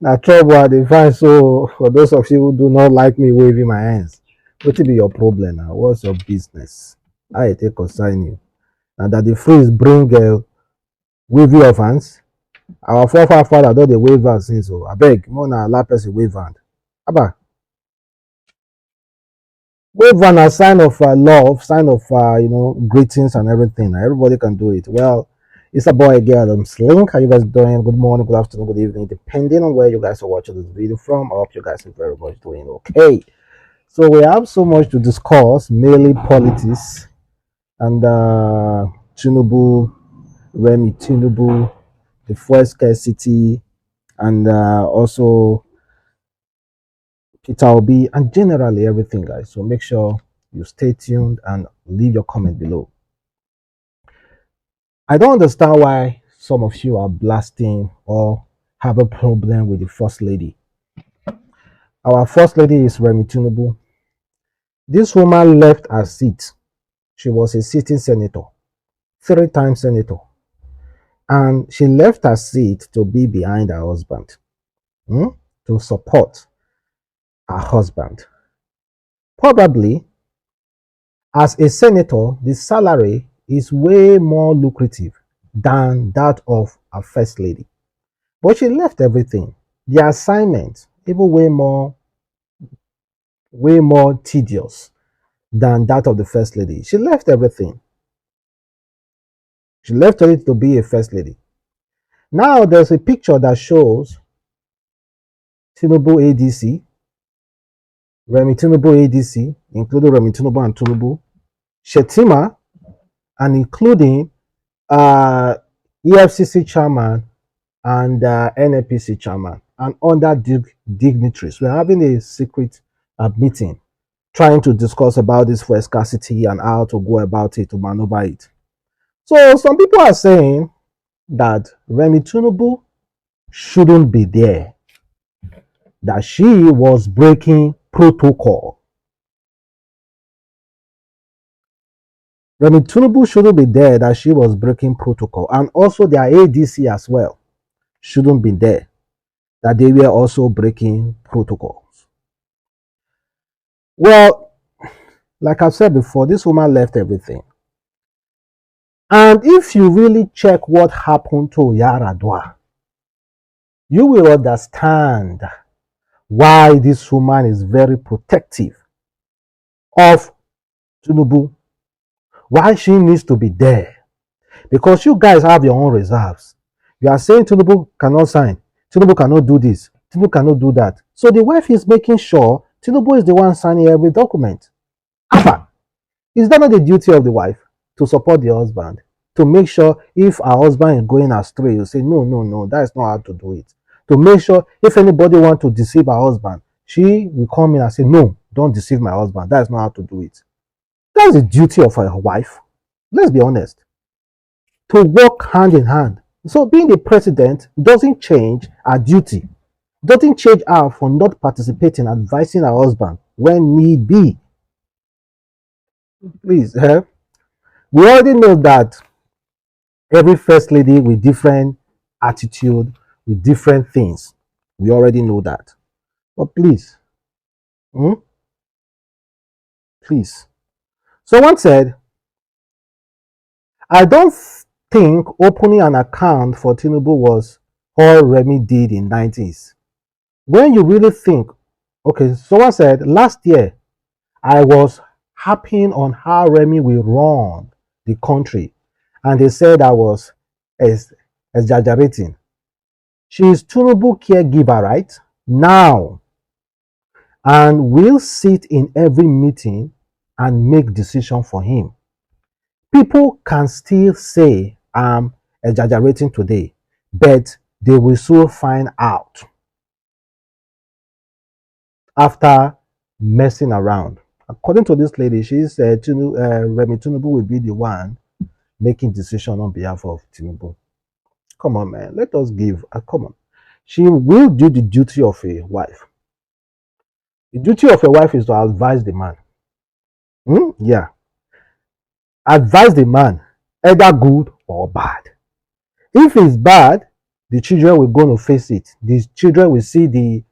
Now trouble I dey find. So for those of you who do not like me waving my hands, what be your problem now? What's your business? I take concern you. And that the freeze bring waving of hands. Our forefather don dey wave hands since. So abeg, more na allow person wave hand. Aba, wave hand a sign of love, sign of greetings and everything. Everybody can do it. Well, it's a boy again, Adamslink. How you guys doing? Good morning, good afternoon, good evening, depending on where you guys are watching this video from. I hope you guys are very much doing okay. So we have so much to discuss, mainly politics and Tinubu, Remi Tinubu, the fuel scarcity, and also Peter Obi, and generally everything, guys. So make sure you stay tuned and leave your comment below. I don't understand why some of you are blasting or have a problem with the First Lady. Our First Lady is Remi Tinubu. This woman left her seat. She was a sitting senator, 3-time senator. And she left her seat to be behind her husband, to support her husband. Probably, as a senator, the salary is way more lucrative than that of a first lady. But she left everything. The assignment, even way more tedious than that of the first lady. She left everything. She left it to be a first lady. Now there's a picture that shows Tinubu ADC, Remi Tinubu ADC, including Remi Tinubu and Tinubu, Shetima, and including EFCC chairman and NNPC chairman and other dignitaries. We're having a secret meeting trying to discuss about this fuel scarcity and how to go about it, to maneuver it. So some people are saying that Remi Tinubu shouldn't be there, that she was breaking protocol. Remi Tinubu shouldn't be there, that she was breaking protocol. And also their ADC as well shouldn't be there, that they were also breaking protocols. Well, like I've said before, this woman left everything. And if you really check what happened to Yaradua, you will understand why this woman is very protective of Tinubu, why she needs to be there. Because you guys have your own reserves. You are saying Tinubu cannot sign, Tinubu cannot do this, Tinubu cannot do that. So the wife is making sure Tinubu is the one signing every document. Is that not the duty of the wife to support the husband? To make sure if her husband is going astray, you say, no, that is not how to do it. To make sure if anybody wants to deceive her husband, she will come in and say, no, don't deceive my husband. That is not how to do it. That's the duty of her wife. Let's be honest. To work hand in hand. So being the president doesn't change her duty. Doesn't change her for not participating, advising her husband when need be. Please, we already know that every first lady with different attitude, with different things. We already know that. But please, please. Someone said, I don't think opening an account for Tinubu was all Remi did in 90s. When you really think, okay, someone said, last year, I was harping on how Remi will run the country. And they said I was exaggerating. She is Tinubu caregiver right now and will sit in every meeting and make decision for him. People can still say I'm exaggerating today, but they will soon find out after messing around. According to this lady, she said Remi Tinubu will be the one making decision on behalf of Tinubu. Come on, man. Let us give. Come on. She will do the duty of a wife. The duty of a wife is to advise the man. Yeah. Advise the man, either good or bad. If it's bad, the children will go to face it. The children will see the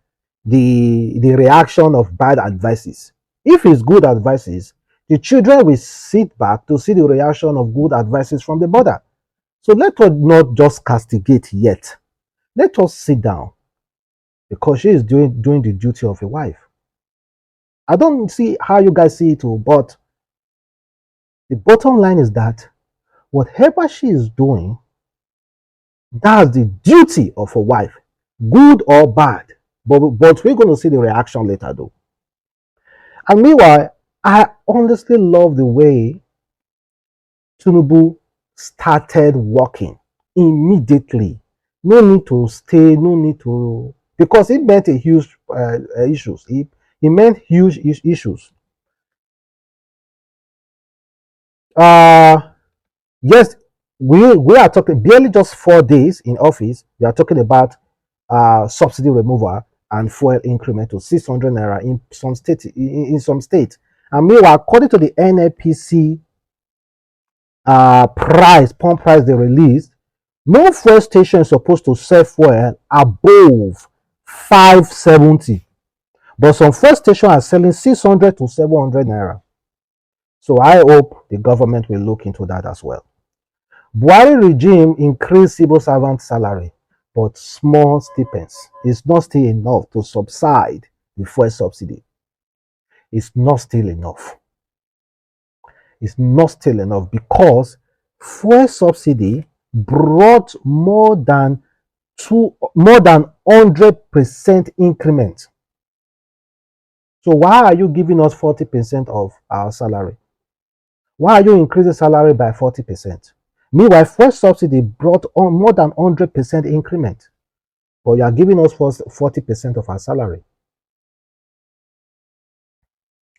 reaction of bad advices. If it's good advices, the children will sit back to see the reaction of good advices from the mother. So let us not just castigate yet. Let us sit down because she is doing the duty of a wife. I don't see how you guys see it, but the bottom line is that whatever she is doing, that's the duty of a wife, good or bad. But we're going to see the reaction later, though. And meanwhile, I honestly love the way Tinubu started working immediately. No need to stay, no need to, because it meant a huge issues. It meant huge issues. Uh, yes, we are talking barely just 4 days in office. We are talking about subsidy removal and fuel increment to 600 naira in some state. In some states, and meanwhile, according to the NAPC pump price they released, no fuel station is supposed to sell fuel above 570, but some fuel stations are selling 600 to 700 naira. So I hope the government will look into that as well. Buhari regime increased civil servant salary, but small stipends is not still enough to subside the fuel subsidy. It's not still enough. It's not still enough because fuel subsidy brought more than 100% increment. So why are you giving us 40% of our salary? Why are you increasing salary by 40%? Meanwhile, fuel subsidy brought on more than 100% increment, but you are giving us 40% of our salary.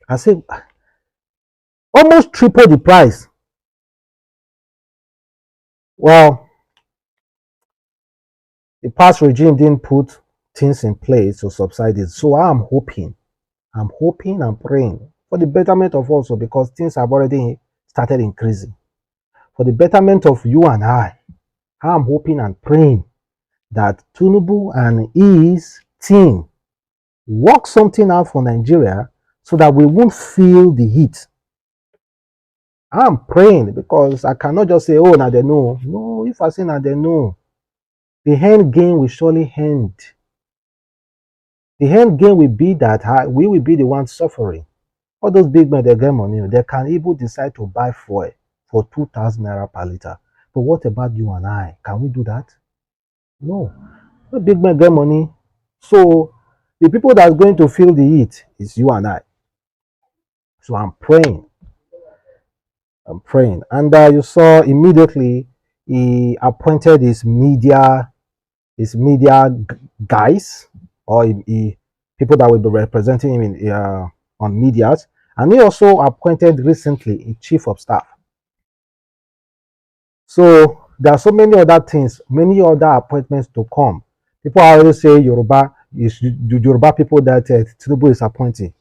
I say almost triple the price. Well, the past regime didn't put things in place to subside it. So I'm hoping and praying for the betterment of also, because things have already started increasing. For the betterment of you and I'm hoping and praying that Tinubu and his team work something out for Nigeria so that we won't feel the heat. I'm praying because I cannot just say, oh, now they know. No, if I say now they know, the end game will surely end. The end game will be that we will be the ones suffering. All those big men, they get money. They can even decide to buy fuel for 2,000 naira per liter. But what about you and I? Can we do that? No. The big men get money. So the people that's going to feel the heat is you and I. So I'm praying. And you saw immediately he appointed his media guys, or people that will be representing him on medias. And he also appointed recently a chief of staff. So there are so many other things, many other appointments to come. People always say Yoruba is the Yoruba people that Tinubu is appointing.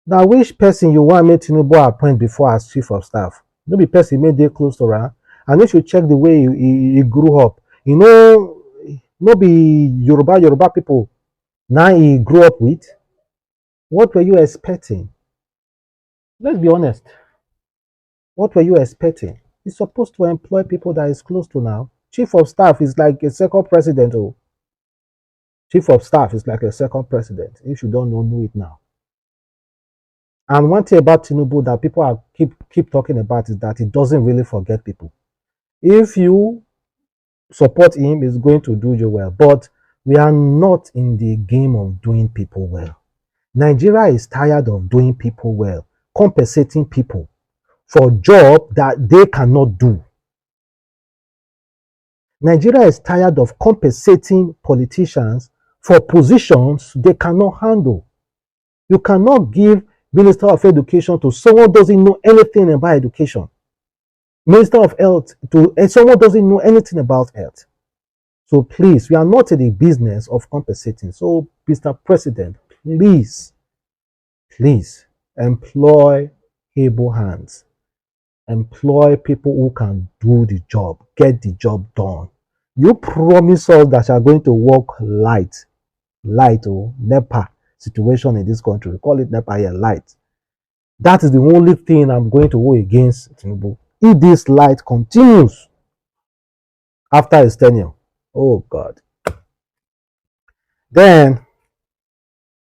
Now, which person you want me Tinubu appoint before as chief of staff? No be person made dey close to her. And if you check the way he grew up, no be Yoruba people now he grew up with. What were you expecting? Let's be honest. What were you expecting? He's supposed to employ people that is close to now. Chief of staff is like a second president. Oh, chief of staff is like a second president. If you don't know it now. And one thing about Tinubu that people keep talking about is that he doesn't really forget people. If you support him, he's going to do you well. But we are not in the game of doing people well. Nigeria is tired of doing people well, compensating people for a job that they cannot do. Nigeria is tired of compensating politicians for positions they cannot handle. You cannot give Minister of Education to someone who doesn't know anything about education. Minister of Health to someone who doesn't know anything about health. So please, we are not in the business of compensating. So, Mr. President, please Please employ able hands. Employ people who can do the job, get the job done. You promise us that you are going to work light or NEPA situation in this country. We call it NEPA here, light. That is the only thing I'm going to go against Tinubu. If this light continues after his tenure, oh God. Then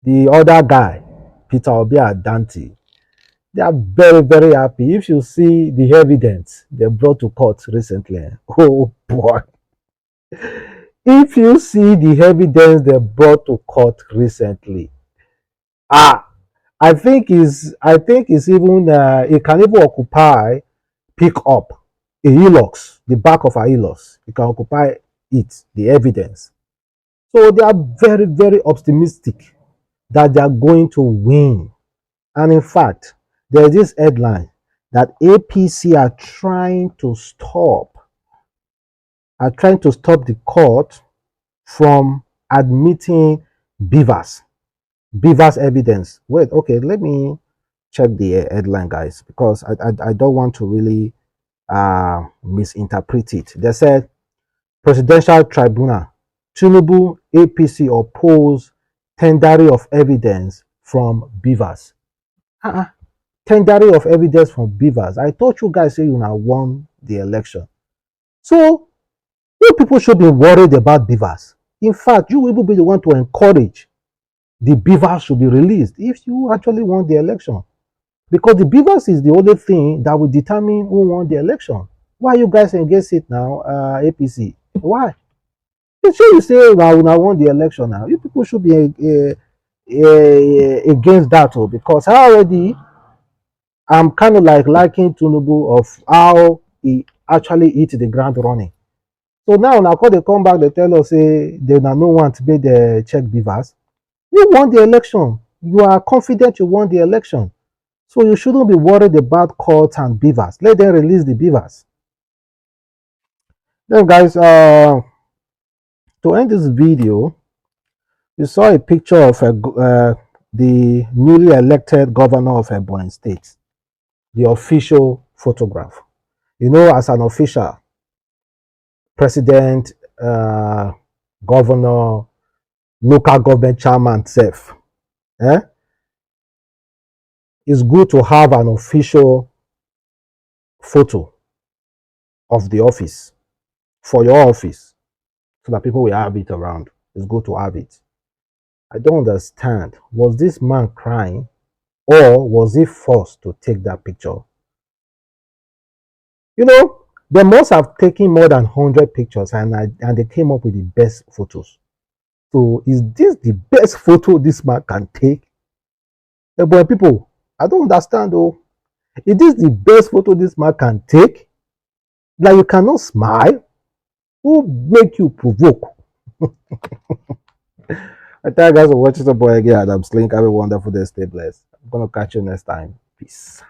the other guy, Peter Obi and Dante, they are very, very happy. If you see the evidence they brought to court recently, oh boy. If you see the evidence they brought to court recently, ah, I think it's even it can even occupy pick up a Hilux, the back of a Hilux. You can occupy it, the evidence. So they are very, very optimistic that they are going to win. And in fact, there is this headline that APC are trying to stop the court from admitting beavers, beavers evidence. Wait, okay, let me check the headline, guys, because I don't want to really misinterpret it. They said presidential tribunal, Tinubu APC oppose tendering of evidence from beavers. Uh-uh. Tendering of evidence from beavers. I thought you guys say you now won the election. So you people should be worried about beavers. In fact, you will be the one to encourage the beavers should be released if you actually won the election. Because the beavers is the only thing that will determine who won the election. Why you guys against it now, APC? Why? You sure you say now won the election now. You people should be against that, because I'm kind of like liking Tinubu of how he actually hit the ground running. So now they come back, they tell us say they now no want to be the check beavers. You won the election. You are confident you won the election. So you shouldn't be worried about courts and beavers. Let them release the beavers. Then guys, to end this video, you saw a picture of the newly elected governor of Ebonyi State, the official photograph. You know, as an official, president, governor, local government chairman, self, it's good to have an official photo of the office for your office so that people will have it around. It's good to have it. I don't understand. Was this man crying or was he forced to take that picture? You know, they must have taken more than 100 pictures and they came up with the best photos. So is this the best photo this man can take? But people, I don't understand though. Is this the best photo this man can take? Like you cannot smile? Who make you provoke? I thank you guys for watching the boy again, Adamslink. Have a wonderful day. Stay blessed. I'm gonna catch you next time. Peace.